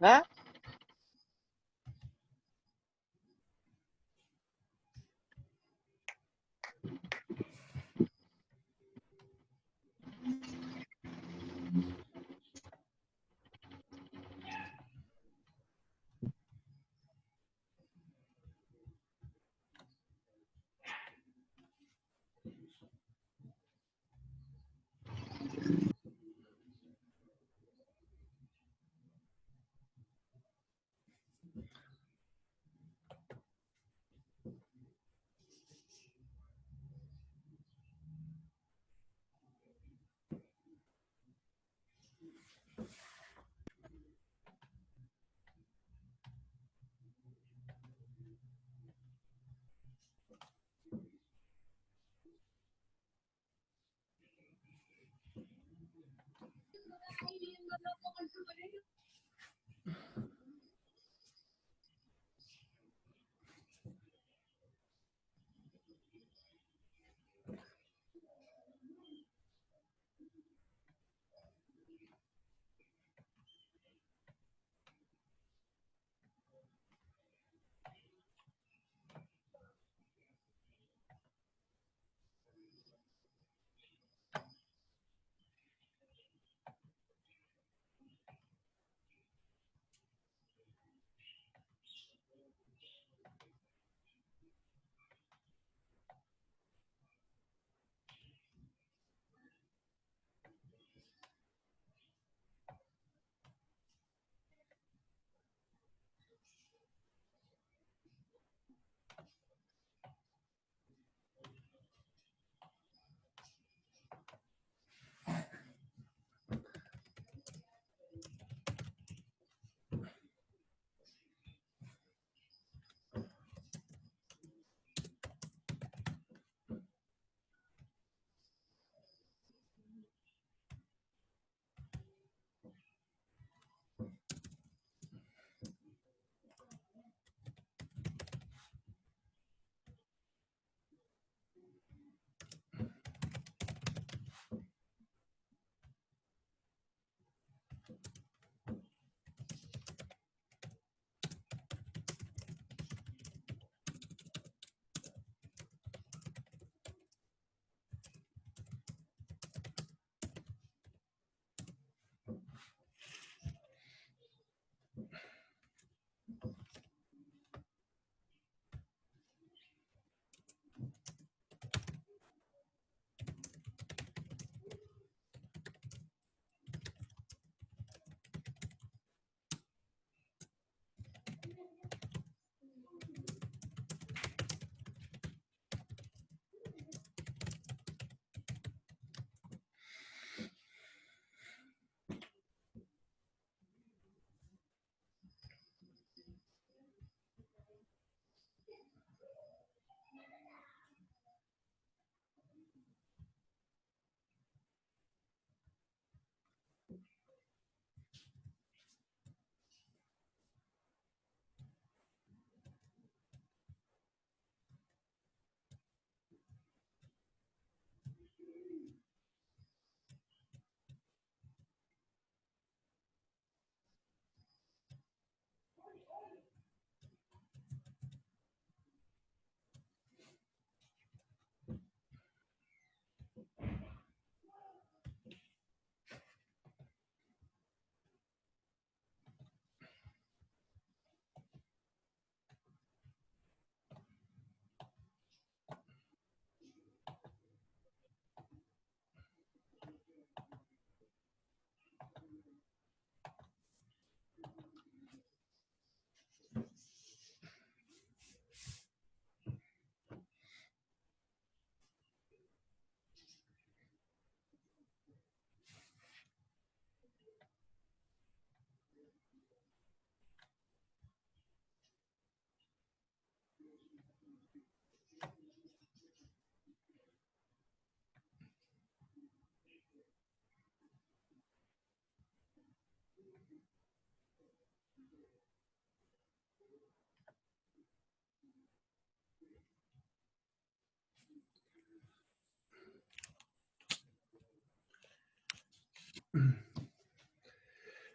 ¿Ah?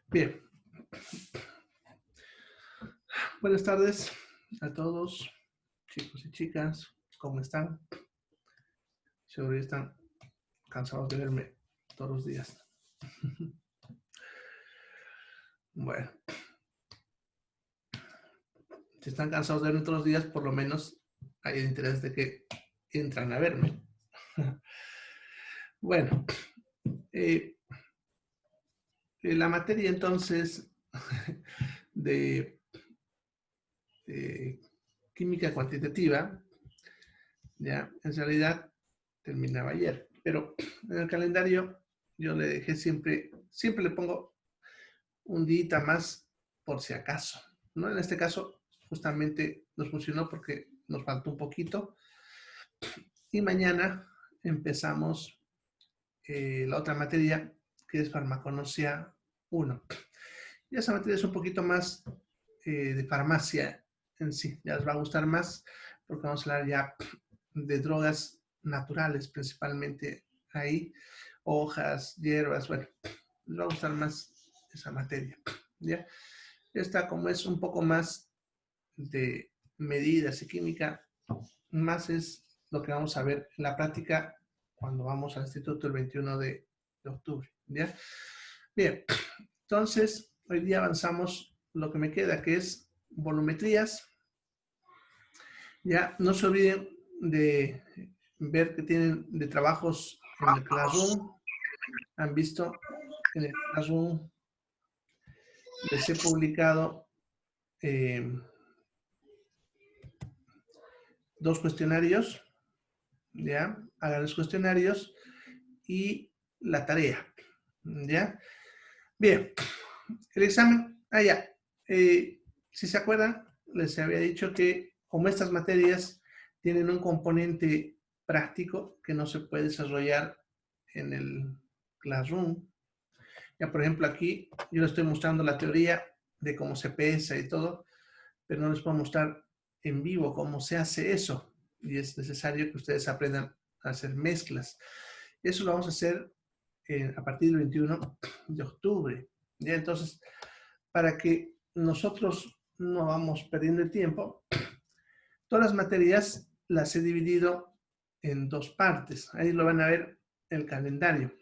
Bien. Buenas tardes a todos, chicos y chicas, ¿cómo están? Seguro que están cansados de verme todos los días. Bueno, si están cansados de verme todos los días, por lo menos hay el interés de que entran a verme. Bueno, la materia entonces de química cuantitativa, ya en realidad terminaba ayer, pero en el calendario yo le dejé siempre le pongo un día más por si acaso, ¿no? En este caso justamente nos funcionó porque nos faltó un poquito y mañana empezamos la otra materia que es farmaconomía 1. Y esa materia es un poquito más de farmacia en sí, ya les va a gustar más porque vamos a hablar ya de drogas naturales, principalmente ahí, hojas, hierbas, bueno, les va a gustar más esa materia, ¿ya? Esta, como es un poco más de medidas y química, más es lo que vamos a ver en la práctica cuando vamos al instituto el 21 de octubre, ¿ya? Bien, entonces, hoy día avanzamos lo que me queda, que es volumetrías. Ya, no se olviden de ver que tienen de trabajos en el Classroom. Han visto en el Classroom, les he publicado 2 cuestionarios. Ya, hagan los cuestionarios y la tarea. Ya, bien, el examen, ya. Si se acuerdan, les había dicho que como estas materias tienen un componente práctico que no se puede desarrollar en el Classroom. Ya, por ejemplo, aquí yo les estoy mostrando la teoría de cómo se pesa y todo, pero no les puedo mostrar en vivo cómo se hace eso. Y es necesario que ustedes aprendan a hacer mezclas. Eso lo vamos a hacer a partir del 21 de octubre. ¿Ya? Entonces, para que nosotros no vamos perdiendo el tiempo, todas las materias las he dividido en 2 partes. Ahí lo van a ver el calendario.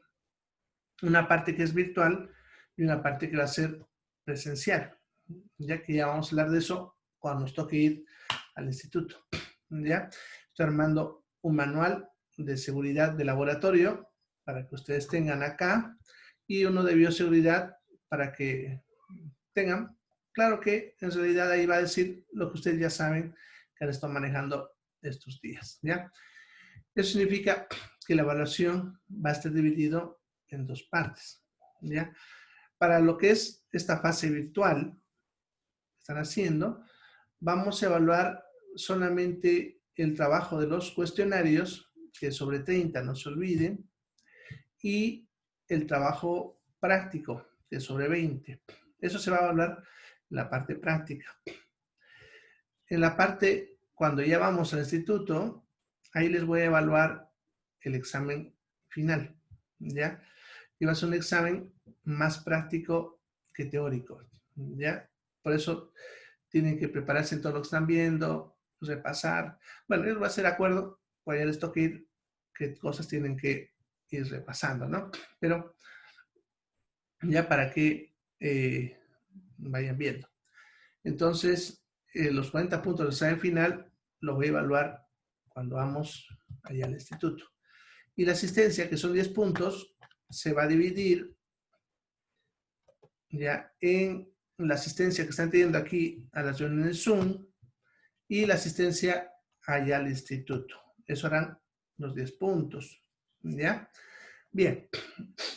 Una parte que es virtual y una parte que va a ser presencial, ya que ya vamos a hablar de eso cuando nos toque ir al instituto. ¿Ya? Estoy armando un manual de seguridad de laboratorio para que ustedes tengan acá y uno de bioseguridad para que tengan. Claro que en realidad ahí va a decir lo que ustedes ya saben que han estado manejando estos días. ¿Ya? Eso significa que la evaluación va a estar dividido en 2 partes. ¿Ya? Para lo que es esta fase virtual que están haciendo, vamos a evaluar solamente el trabajo de los cuestionarios, que es sobre 30, no se olviden, y el trabajo práctico, que es sobre 20. Eso se va a evaluar en la parte práctica. En la parte, cuando ya vamos al instituto, ahí les voy a evaluar el examen final, ¿ya? Y va a ser un examen más práctico que teórico, ¿ya? Por eso tienen que prepararse en todo lo que están viendo, repasar. Bueno, eso va a ser de acuerdo, pues ya les toca ir, qué cosas tienen que ir repasando, ¿no? Pero ya para que vayan viendo. Entonces, los 40 puntos del examen final los voy a evaluar cuando vamos allá al instituto. Y la asistencia, que son 10 puntos, se va a dividir ya en la asistencia que están teniendo aquí a las reuniones Zoom y la asistencia allá al instituto. Eso harán los 10 puntos. ¿Ya? Bien,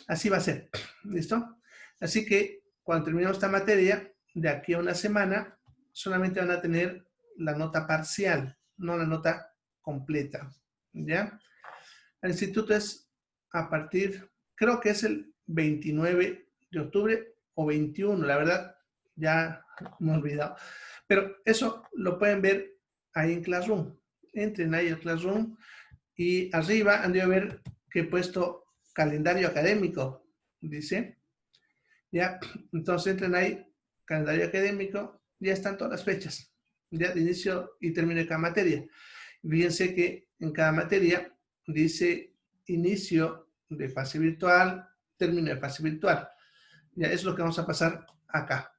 así va a ser. ¿Listo? Así que cuando terminemos esta materia, de aquí a una semana, solamente van a tener la nota parcial, no la nota completa. ¿Ya? El instituto es a partir, creo que es el 29 de octubre o 21, la verdad, ya me he olvidado. Pero eso lo pueden ver ahí en Classroom. Entren ahí en Classroom y arriba han de ver que he puesto calendario académico, dice. Ya, entonces entren ahí, calendario académico, ya están todas las fechas, ya de inicio y término de cada materia. Fíjense que en cada materia dice inicio de fase virtual, término de fase virtual. Ya es lo que vamos a pasar acá.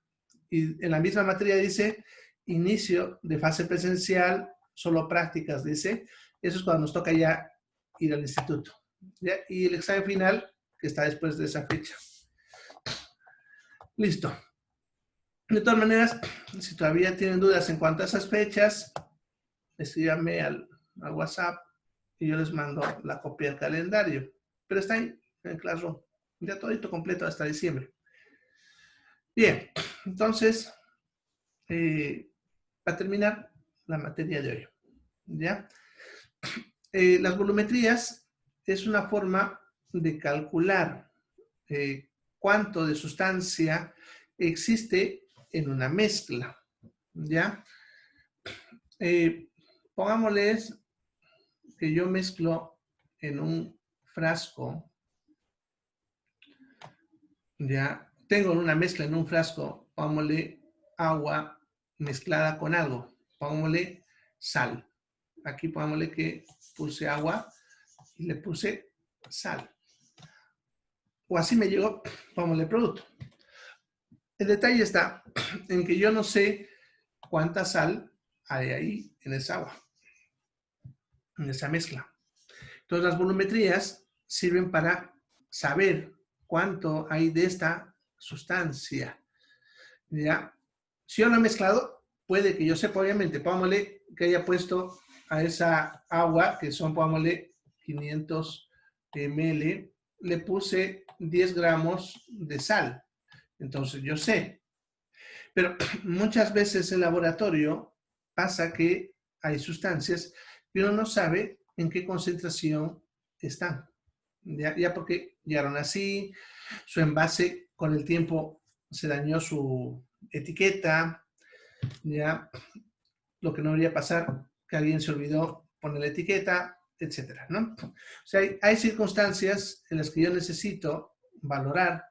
Y en la misma materia dice inicio de fase presencial, solo prácticas, dice. Eso es cuando nos toca ya ir al instituto. ¿Ya? Y el examen final, que está después de esa fecha. Listo. De todas maneras, si todavía tienen dudas en cuanto a esas fechas, escríbanme al WhatsApp y yo les mando la copia del calendario. Pero está ahí en Classroom. Ya todito completo hasta diciembre. Bien, entonces, para terminar la materia de hoy, ¿ya? Las volumetrías es una forma de calcular cuánto de sustancia existe en una mezcla, ¿ya? Pongámosles que yo mezclo en un frasco, ¿ya? Tengo una mezcla en un frasco, pongámosle agua mezclada con algo, pongámosle sal. Aquí pongámosle que puse agua y le puse sal. O así me llegó, pongámosle producto. El detalle está en que yo no sé cuánta sal hay ahí en esa agua, en esa mezcla. Entonces las volumetrías sirven para saber cuánto hay de esta sustancia. ¿Ya? Si yo lo he mezclado, puede que yo sepa, obviamente, pongámosle que haya puesto a esa agua, que son, pongámosle, 500 ml, le puse 10 gramos de sal. Entonces yo sé. Pero muchas veces en el laboratorio pasa que hay sustancias que uno no sabe en qué concentración están. Ya porque llegaron así, su envase con el tiempo se dañó su etiqueta, ya lo que no debería pasar, que alguien se olvidó poner la etiqueta, etcétera, ¿no? O sea, hay circunstancias en las que yo necesito valorar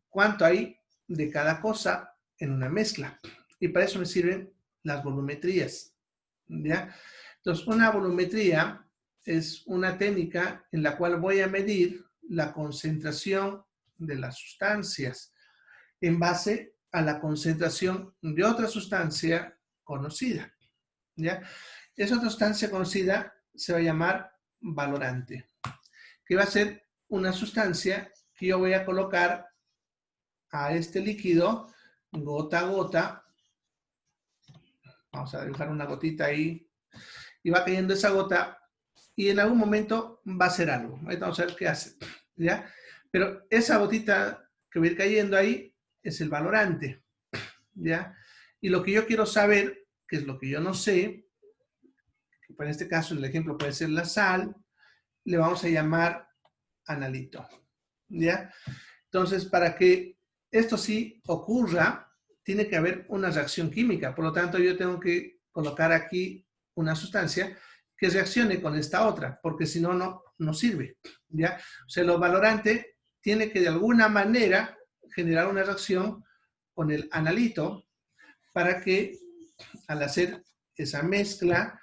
cuánto hay de cada cosa en una mezcla. Y para eso me sirven las volumetrías, ¿ya? Entonces, una volumetría es una técnica en la cual voy a medir la concentración de las sustancias en base a la concentración de otra sustancia conocida, ¿ya? Esa otra sustancia conocida se va a llamar valorante, que va a ser una sustancia que yo voy a colocar a este líquido gota a gota. Vamos a dejar una gotita ahí y va cayendo esa gota y en algún momento va a hacer algo. Ahorita vamos a ver qué hace, ¿ya? Pero esa gotita que va a ir cayendo ahí es el valorante, ¿ya? Y lo que yo quiero saber, que es lo que yo no sé, que en este caso el ejemplo puede ser la sal, le vamos a llamar analito, ¿ya? Entonces, para que esto sí ocurra, tiene que haber una reacción química. Por lo tanto, yo tengo que colocar aquí una sustancia que reaccione con esta otra, porque si no, no sirve, ¿ya? O sea, lo valorante tiene que de alguna manera generar una reacción con el analito para que al hacer esa mezcla,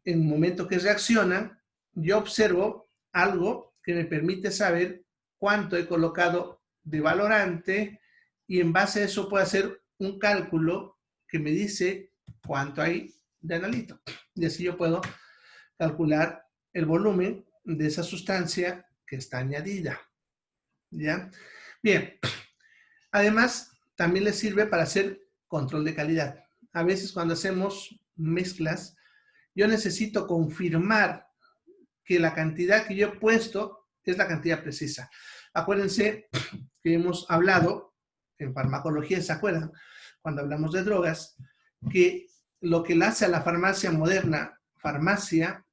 en el momento que reaccionan, yo observo algo que me permite saber cuánto he colocado de valorante y en base a eso puedo hacer un cálculo que me dice cuánto hay de analito. Y así yo puedo calcular el volumen de esa sustancia que está añadida. ¿Ya? Bien. Además, también les sirve para hacer control de calidad. A veces cuando hacemos mezclas, yo necesito confirmar que la cantidad que yo he puesto es la cantidad precisa. Acuérdense que hemos hablado en farmacología, ¿se acuerdan? Cuando hablamos de drogas, que lo que le hace a la farmacia moderna, farmacia,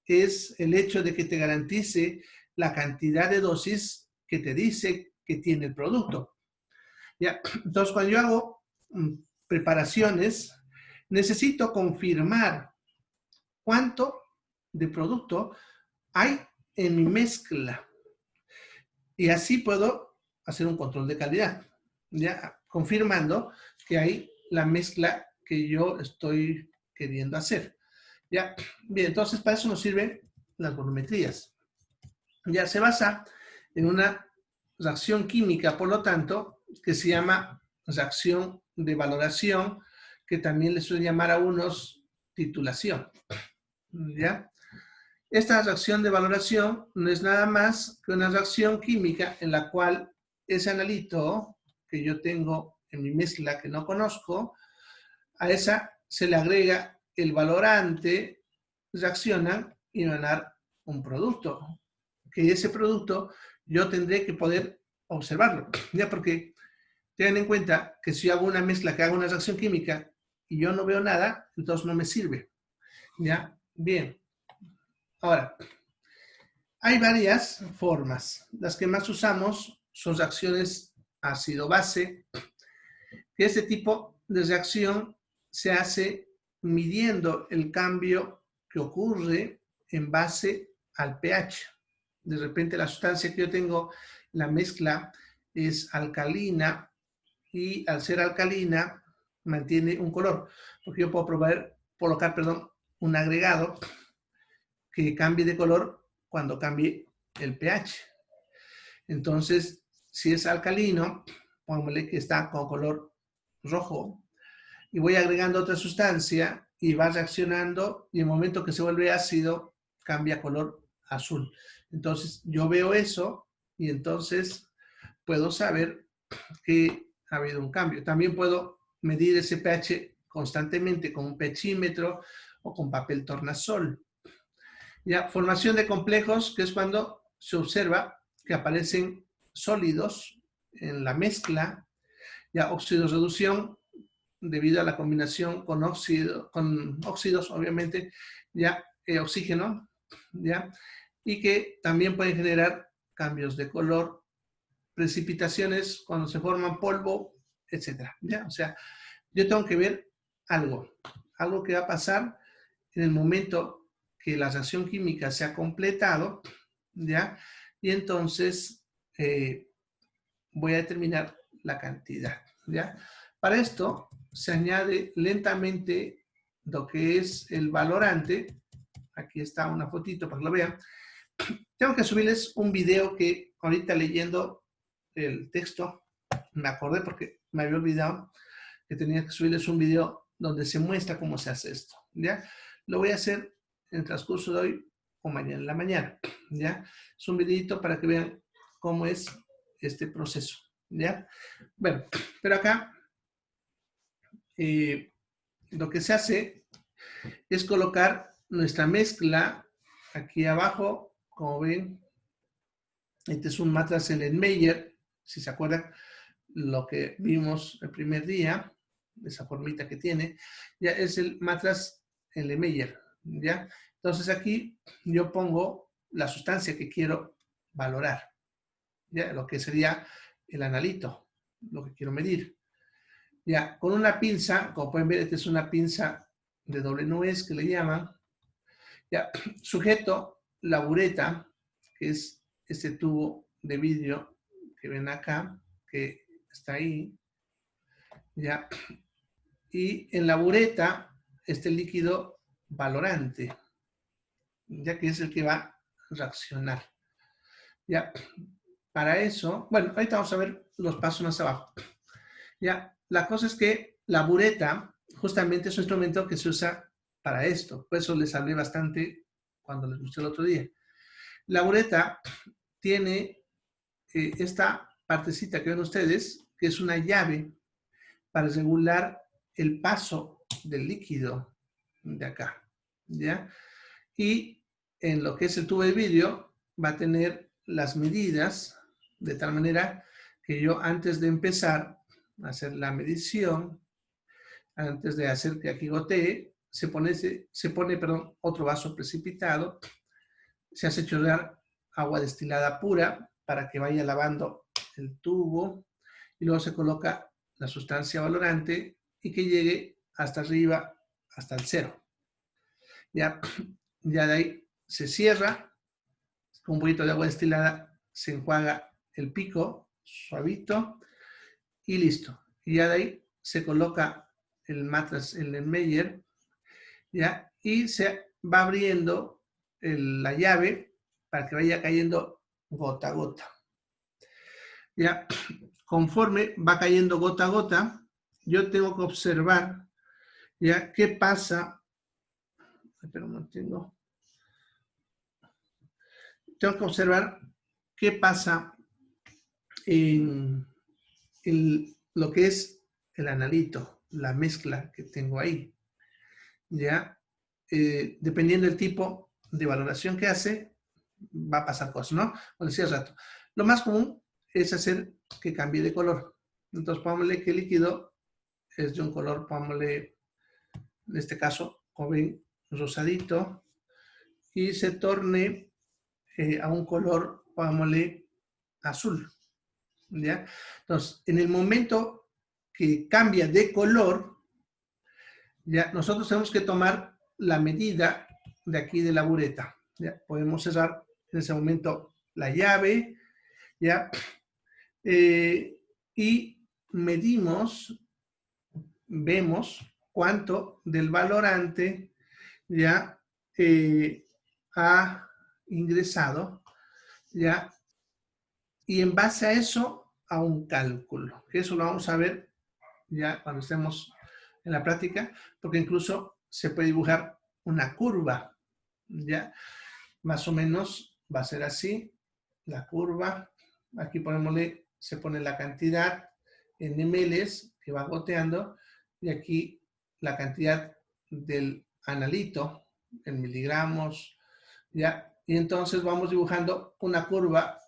es el hecho de que te garantice la cantidad de dosis que te dice que tiene el producto. ¿Ya? Entonces, cuando yo hago preparaciones, necesito confirmar cuánto de producto hay en mi mezcla. Y así puedo hacer un control de calidad, ya confirmando que hay la mezcla que yo estoy queriendo hacer. ¿Ya? Bien, entonces para eso nos sirven las volumetrías. Ya se basa en una reacción química, por lo tanto, que se llama reacción de valoración, que también le suele llamar a unos titulación. ¿Ya? Esta reacción de valoración no es nada más que una reacción química en la cual ese analito que yo tengo en mi mezcla que no conozco, a esa se le agrega el valorante, reaccionan y van a dar un producto. Que ese producto yo tendré que poder observarlo. Ya, porque tengan en cuenta que si yo hago una mezcla que haga una reacción química y yo no veo nada, entonces no me sirve. ¿Ya? Bien. Ahora, hay varias formas. Las que más usamos son reacciones ácido-base, que este tipo de reacción se hace midiendo el cambio que ocurre en base al pH. De repente la sustancia que yo tengo, la mezcla, es alcalina y al ser alcalina mantiene un color, porque yo puedo colocar un agregado que cambie de color cuando cambie el pH. Entonces, si es alcalino, pongámosle que está con color rojo, y voy agregando otra sustancia y va reaccionando, y en el momento que se vuelve ácido, cambia color azul. Entonces, yo veo eso y entonces puedo saber que ha habido un cambio. También puedo medir ese pH constantemente con un pHímetro o con papel tornasol. Ya, formación de complejos, que es cuando se observa que aparecen sólidos en la mezcla. Ya, oxidorreducción, debido a la combinación con óxidos, obviamente, ya, oxígeno, ya, y que también pueden generar cambios de color, precipitaciones cuando se forman polvo, etcétera. ¿Ya? O sea, yo tengo que ver algo que va a pasar en el momento que la reacción química se ha completado, ¿ya? Y entonces voy a determinar la cantidad, ¿ya? Para esto se añade lentamente lo que es el valorante. Aquí está una fotito para que lo vean. Tengo que subirles un video que ahorita leyendo el texto me acordé porque me había olvidado que tenía que subirles un video donde se muestra cómo se hace esto, ¿ya? Lo voy a hacer en el transcurso de hoy o mañana en la mañana, ¿ya? Es un videito para que vean cómo es este proceso, ¿ya? Bueno, pero acá lo que se hace es colocar nuestra mezcla aquí abajo, como ven. Este es un matraz Erlenmeyer, si se acuerdan lo que vimos el primer día, esa formita que tiene, ya es el matraz Erlenmeyer, ¿ya? Entonces aquí yo pongo la sustancia que quiero valorar, ¿ya? Lo que sería el analito, lo que quiero medir. Ya, con una pinza, como pueden ver, esta es una pinza de doble nuez que le llaman, ya, sujeto la bureta, que es este tubo de vidrio que ven acá, que está ahí, ya, y en la bureta este líquido valorante, ya que es el que va a reaccionar. Ya, para eso, bueno, ahorita vamos a ver los pasos más abajo. Ya, la cosa es que la bureta justamente es un instrumento que se usa para esto, por eso les hablé bastante cuando les mostré el otro día. La bureta tiene esta partecita que ven ustedes, que es una llave para regular el paso del líquido de acá, ¿ya? Y en lo que es el tubo de vidrio va a tener las medidas de tal manera que yo antes de empezar a hacer la medición, antes de hacer que aquí gotee, se pone otro vaso precipitado, se hace chorrear agua destilada pura para que vaya lavando el tubo y luego se coloca la sustancia valorante y que llegue hasta arriba, hasta el cero. Ya, ya de ahí se cierra, con un poquito de agua destilada se enjuaga el pico, suavito, y listo. Y ya de ahí se coloca el matrix, el Meyer, ¿ya? Y se va abriendo la llave para que vaya cayendo gota a gota. ¿Ya? Conforme va cayendo gota a gota, yo tengo que observar, ¿ya? ¿Qué pasa? Pero no tengo. Tengo que observar qué pasa en lo que es el analito, la mezcla que tengo ahí. ¿Ya? Dependiendo del tipo de valoración que hace, va a pasar cosas, ¿no? Como decía hace rato. Lo más común es hacer que cambie de color. Entonces, pongámosle que el líquido es de un color, pongámosle, en este caso, como ven, rosadito, y se torne a un color, pongámosle, azul. ¿Ya? Entonces, en el momento que cambia de color, ya nosotros tenemos que tomar la medida de aquí de la bureta. ¿Ya? Podemos cerrar en ese momento la llave, ¿ya? Y medimos, vemos cuánto del valorante ya ha ingresado, ¿ya? Y en base a eso, a un cálculo, que eso lo vamos a ver ya cuando estemos en la práctica, porque incluso se puede dibujar una curva, ¿ya? Más o menos va a ser así, la curva, aquí ponémosle, se pone la cantidad en ml que va goteando, y aquí la cantidad del analito en miligramos, ¿ya? Y entonces vamos dibujando una curva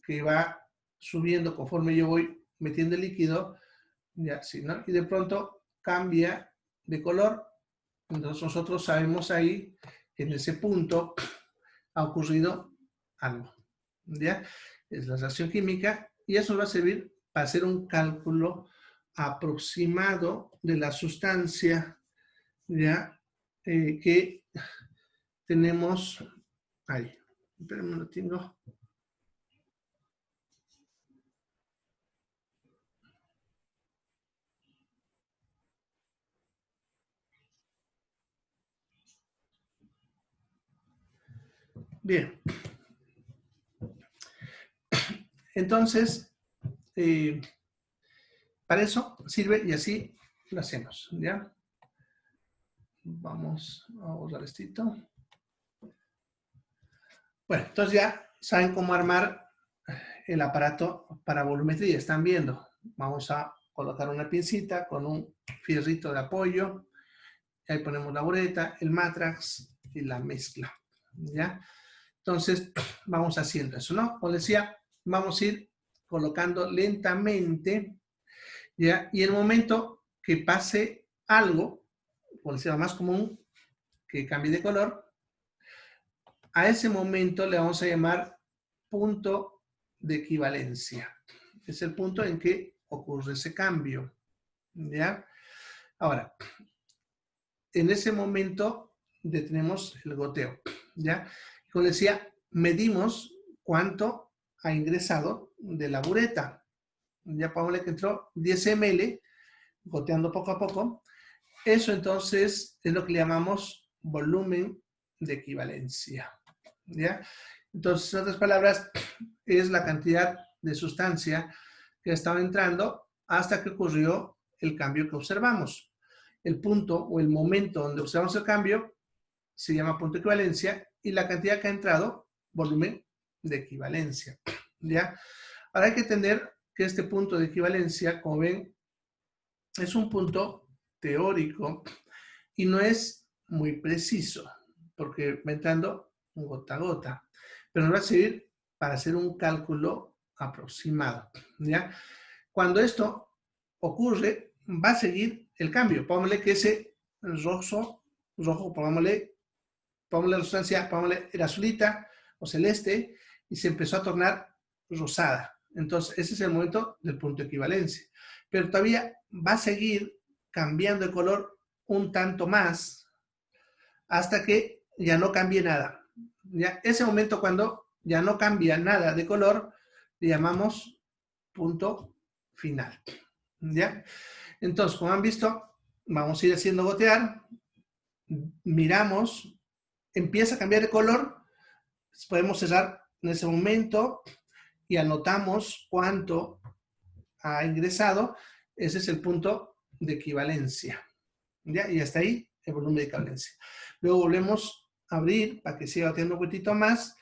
que va subiendo conforme yo voy metiendo el líquido, ya, ¿sí, no? Y de pronto cambia de color. Entonces nosotros sabemos ahí que en ese punto ha ocurrido algo, ¿ya? Es la reacción química y eso va a servir para hacer un cálculo aproximado de la sustancia, ¿ya? Que tenemos ahí. Espérenme, lo tengo. Bien. Entonces, para eso sirve y así lo hacemos, ¿ya? Vamos a borrar esto. Bueno, entonces ya saben cómo armar el aparato para volumetría. Están viendo. Vamos a colocar una pincita con un fierrito de apoyo. Ahí ponemos la bureta, el matrax y la mezcla, ¿ya? Entonces, vamos haciendo eso, ¿no? Como decía, vamos a ir colocando lentamente, ¿ya? Y en el momento que pase algo, como decía, lo más común, que cambie de color, a ese momento le vamos a llamar punto de equivalencia. Es el punto en que ocurre ese cambio, ¿ya? Ahora, en ese momento detenemos el goteo, ¿ya? Como decía, medimos cuánto ha ingresado de la bureta. Ya pongámosle que entró 10 ml, goteando poco a poco. Eso entonces es lo que le llamamos volumen de equivalencia, ¿ya? Entonces, en otras palabras, es la cantidad de sustancia que estaba entrando hasta que ocurrió el cambio que observamos. El punto o el momento donde observamos el cambio se llama punto de equivalencia y la cantidad que ha entrado, volumen de equivalencia, ¿ya? Ahora hay que entender que este punto de equivalencia, como ven, es un punto teórico y no es muy preciso, porque va entrando gota a gota, pero nos va a servir para hacer un cálculo aproximado, ¿ya? Cuando esto ocurre, va a seguir el cambio. Pongámosle que ese rojo, pongámosle la sustancia, pongámosle era azulita o celeste, y se empezó a tornar rosada. Entonces, ese es el momento del punto de equivalencia. Pero todavía va a seguir cambiando de color un tanto más hasta que ya no cambie nada. ¿Ya? Ese momento cuando ya no cambia nada de color, le llamamos punto final. ¿Ya? Entonces, como han visto, vamos a ir haciendo gotear, miramos, empieza a cambiar de color, podemos cerrar en ese momento y anotamos cuánto ha ingresado. Ese es el punto de equivalencia. ¿Ya? Y hasta ahí el volumen de equivalencia. Luego volvemos a abrir para que siga goteando un poquitito más.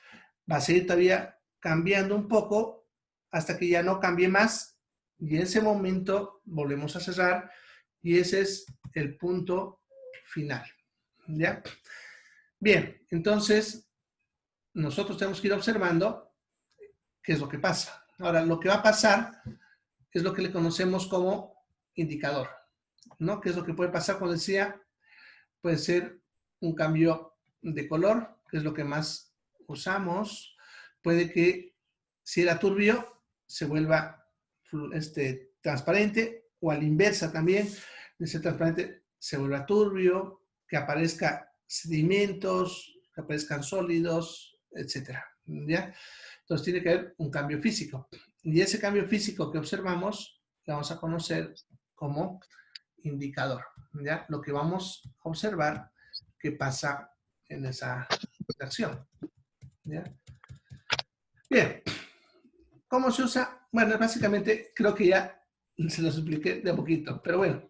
Va a seguir todavía cambiando un poco hasta que ya no cambie más. Y en ese momento volvemos a cerrar. Y ese es el punto final. ¿Ya? Bien, entonces nosotros tenemos que ir observando qué es lo que pasa. Ahora, lo que va a pasar es lo que le conocemos como indicador, ¿no? ¿Qué es lo que puede pasar? Cuando decía, puede ser un cambio de color, que es lo que más usamos. Puede que, si era turbio, se vuelva transparente, o a la inversa también, de ser transparente se vuelva turbio, que aparezca sedimentos, que aparezcan sólidos, etcétera, ¿ya? Entonces tiene que haber un cambio físico. Y ese cambio físico que observamos, lo vamos a conocer como indicador, ¿ya? Lo que vamos a observar que pasa en esa acción, ¿ya? Bien, ¿cómo se usa? Bueno, básicamente creo que ya se los expliqué de a poquito, pero bueno.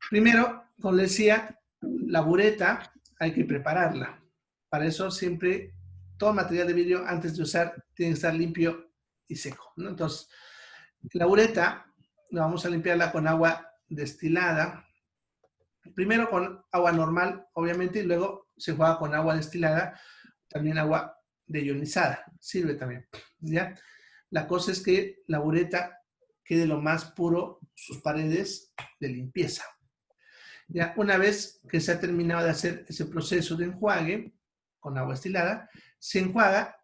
Primero, como les decía, la bureta hay que prepararla. Para eso siempre todo material de vidrio antes de usar tiene que estar limpio y seco, ¿no? Entonces, la bureta vamos a limpiarla con agua destilada. Primero con agua normal, obviamente, y luego se juega con agua destilada, también agua deionizada, sirve también, ¿ya? La cosa es que la bureta quede lo más puro sus paredes de limpieza. Ya, una vez que se ha terminado de hacer ese proceso de enjuague con agua destilada, se enjuaga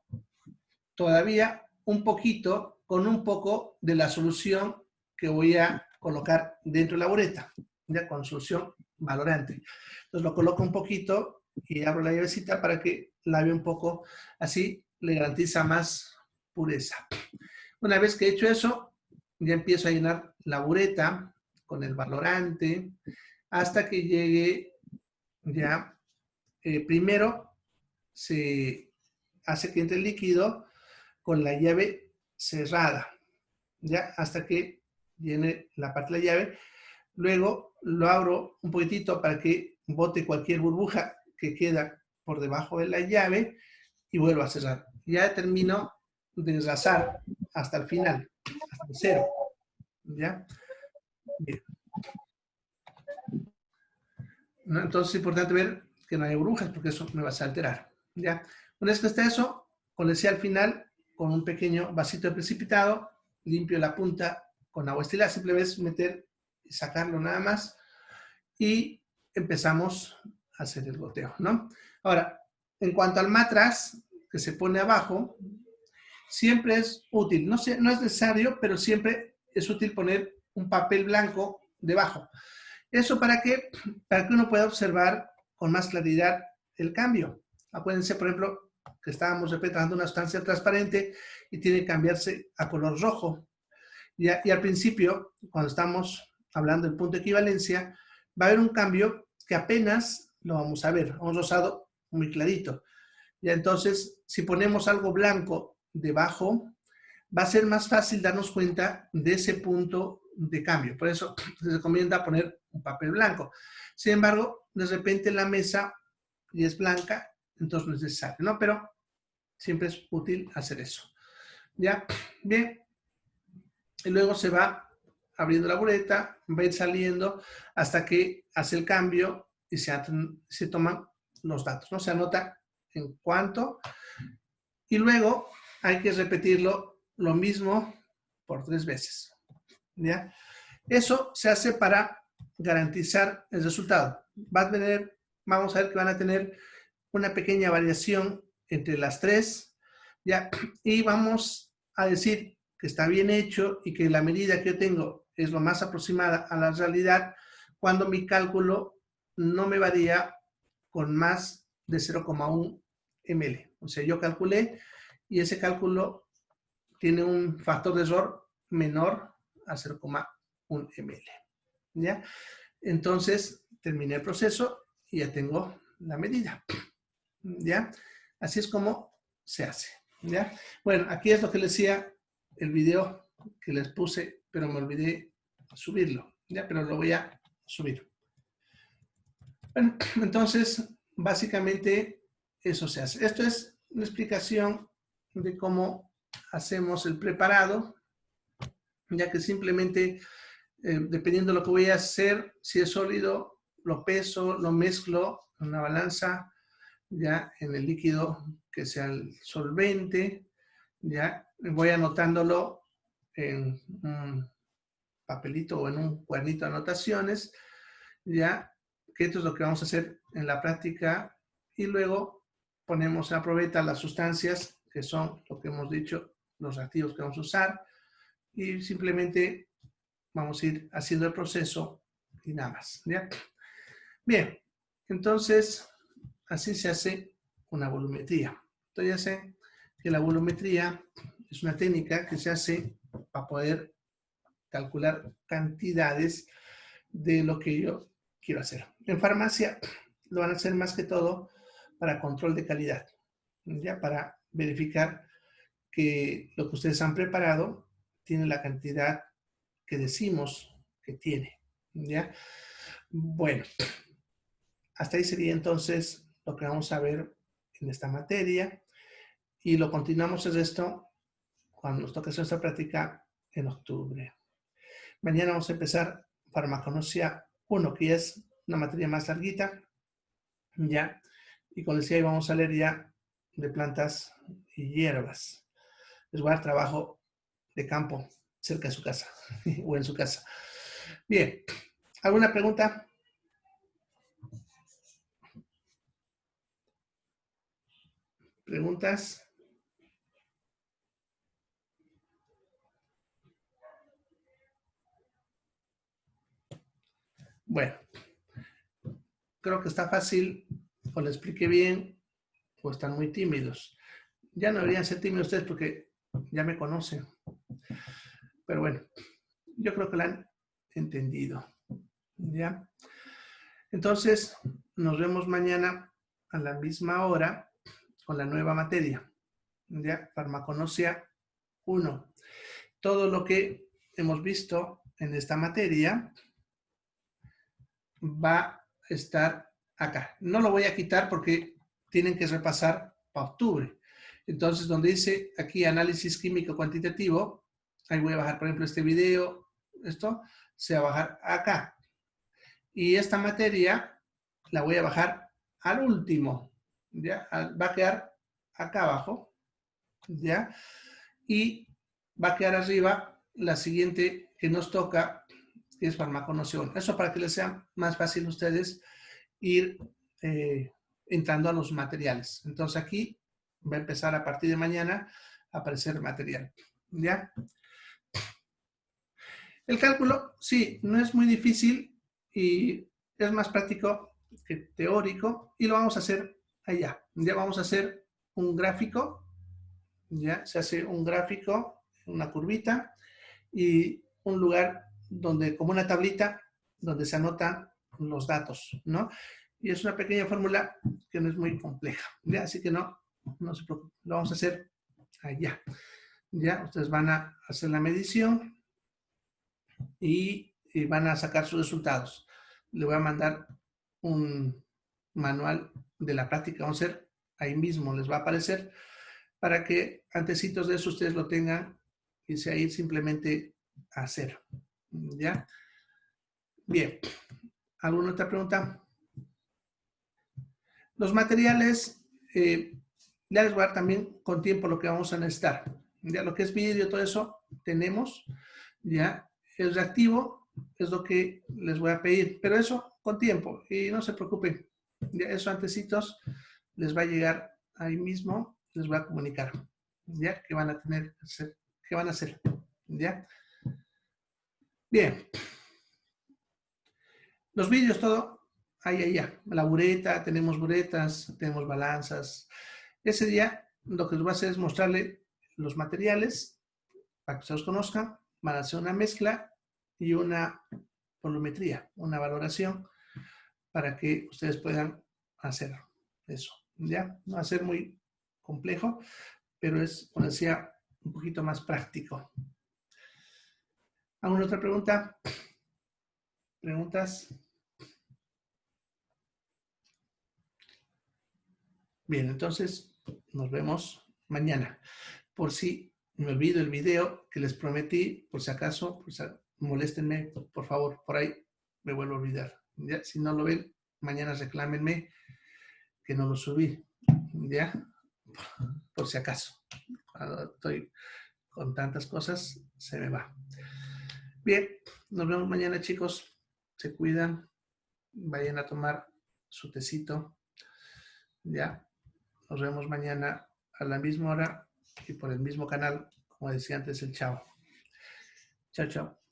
todavía un poquito con un poco de la solución que voy a colocar dentro de la bureta, ya con solución valorante. Entonces lo coloco un poquito y abro la llavecita para que lave un poco, así le garantiza más pureza. Una vez que he hecho eso, ya empiezo a llenar la bureta con el valorante hasta que llegue ya, primero se hace que entre el líquido con la llave cerrada, ya hasta que llene la parte de la llave. Luego lo abro un poquitito para que bote cualquier burbuja que queda por debajo de la llave y vuelvo a cerrar. Ya termino de enlazar hasta el final, hasta el cero. ¿Ya? Bien. ¿No? Entonces es importante ver que no haya burbujas porque eso me va a alterar. ¿Ya? Una vez que está eso, como decía al final, con un pequeño vasito de precipitado, limpio la punta con agua destilada, simplemente meter y sacarlo nada más y empezamos a hacer el goteo, ¿no? Ahora, en cuanto al matraz que se pone abajo, siempre es útil, no es necesario, pero siempre es útil poner un papel blanco debajo. ¿Eso para qué? Para que uno pueda observar con más claridad el cambio. Acuérdense, por ejemplo, que estábamos representando una sustancia transparente y tiene que cambiarse a color rojo. Y al principio, cuando estamos hablando del punto de equivalencia, va a haber un cambio que apenas lo vamos a ver, un rosado muy clarito. Ya entonces, si ponemos algo blanco debajo, va a ser más fácil darnos cuenta de ese punto de cambio. Por eso se recomienda poner un papel blanco. Sin embargo, de repente la mesa ya es blanca, entonces no es necesario, ¿no? Pero siempre es útil hacer eso. ¿Ya? Bien. Y luego se va abriendo la bureta, va a ir saliendo hasta que hace el cambio y se toman los datos, ¿no? Se anota en cuánto. Y luego hay que repetirlo lo mismo por 3 veces. ¿Ya? Eso se hace para garantizar el resultado. Vamos a ver que van a tener una pequeña variación entre las 3, ¿ya? Y vamos a decir que está bien hecho y que la medida que yo tengo es lo más aproximada a la realidad cuando mi cálculo no me varía con más de 0,1 ml. O sea, yo calculé y ese cálculo tiene un factor de error menor a 0,1 ml. ¿Ya? Entonces, terminé el proceso y ya tengo la medida. ¿Ya? Así es como se hace. ¿Ya? Bueno, aquí es lo que les decía el video que les puse, pero me olvidé subirlo. ¿Ya? Pero lo voy a subir. Bueno, entonces, básicamente eso se hace. Esto es una explicación de cómo hacemos el preparado, ya que simplemente, dependiendo de lo que voy a hacer, si es sólido, lo peso, lo mezclo en una balanza, ya en el líquido que sea el solvente, ya voy anotándolo en un papelito o en un cuadernito de anotaciones, ya que esto es lo que vamos a hacer en la práctica y luego ponemos a probeta las sustancias que son lo que hemos dicho, los reactivos que vamos a usar y simplemente vamos a ir haciendo el proceso y nada más, ¿ya? Bien, entonces así se hace una volumetría. Entonces ya sé que la volumetría es una técnica que se hace para poder calcular cantidades de lo que yo quiero hacer. En farmacia lo van a hacer más que todo para control de calidad, ya para verificar que lo que ustedes han preparado tiene la cantidad que decimos que tiene, ¿ya? Bueno, hasta ahí sería entonces lo que vamos a ver en esta materia y lo continuamos el resto cuando nos toque hacer esta práctica en octubre. Mañana vamos a empezar farmaconosia 1, que es una materia más larguita, ya, y como decía, vamos a leer ya de plantas y hierbas. Les voy a dar trabajo de campo cerca de su casa o en su casa. Bien, ¿alguna pregunta? ¿Preguntas? Bueno, creo que está fácil, o lo expliqué bien, o están muy tímidos. Ya no deberían ser tímidos ustedes porque ya me conocen. Pero bueno, yo creo que lo han entendido. ¿Ya? Entonces, nos vemos mañana a la misma hora con la nueva materia. ¿Ya? Farmaconosia 1. Todo lo que hemos visto en esta materia va a estar acá. No lo voy a quitar porque tienen que repasar para octubre. Entonces, donde dice aquí análisis químico cuantitativo, ahí voy a bajar, por ejemplo, este video, esto se va a bajar acá. Y esta materia la voy a bajar al último, ¿ya? Va a quedar acá abajo, ¿ya? Y va a quedar arriba la siguiente que nos toca, que es farmaconoción. Eso para que les sea más fácil a ustedes ir entrando a los materiales. Entonces aquí va a empezar a partir de mañana a aparecer el material, ¿ya? El cálculo, sí, no es muy difícil y es más práctico que teórico y lo vamos a hacer allá. Ya vamos a hacer un gráfico, ya se hace un gráfico, una curvita y un lugar donde, como una tablita, donde se anotan los datos, ¿no? Y es una pequeña fórmula que no es muy compleja, ¿ya? Así que no se preocupen, lo vamos a hacer allá. Ya, ustedes van a hacer la medición y van a sacar sus resultados. Le voy a mandar un manual de la práctica, vamos a hacer ahí mismo, les va a aparecer para que antecitos de eso ustedes lo tengan y sea ir simplemente a hacer. ¿Ya? Bien. ¿Alguna otra pregunta? Los materiales, ya les voy a dar también con tiempo lo que vamos a necesitar. Ya lo que es vidrio, todo eso tenemos. Ya el reactivo es lo que les voy a pedir, pero eso con tiempo y no se preocupen. Ya eso antecitos les va a llegar ahí mismo, les voy a comunicar. Ya que van a tener, que van a hacer. Ya. Bien. Los vidrios, todo, ahí, ya. La bureta, tenemos buretas, tenemos balanzas. Ese día lo que les voy a hacer es mostrarle los materiales para que ustedes los conozcan. Van a hacer una mezcla y una volumetría, una valoración para que ustedes puedan hacer eso, ¿ya? No va a ser muy complejo, pero es, como decía, un poquito más práctico. ¿Alguna otra pregunta? ¿Preguntas? Bien, entonces nos vemos mañana. Por si me olvido el video que les prometí, por si acaso, pues moléstenme, por favor, por ahí me vuelvo a olvidar. ¿Ya? Si no lo ven, mañana reclámenme que no lo subí, ¿ya? Por si acaso. Cuando estoy con tantas cosas, se me va. Bien, nos vemos mañana, chicos. Se cuidan, vayan a tomar su tecito, ¿ya? Nos vemos mañana a la misma hora y por el mismo canal, como decía antes el chavo. Chao, chao.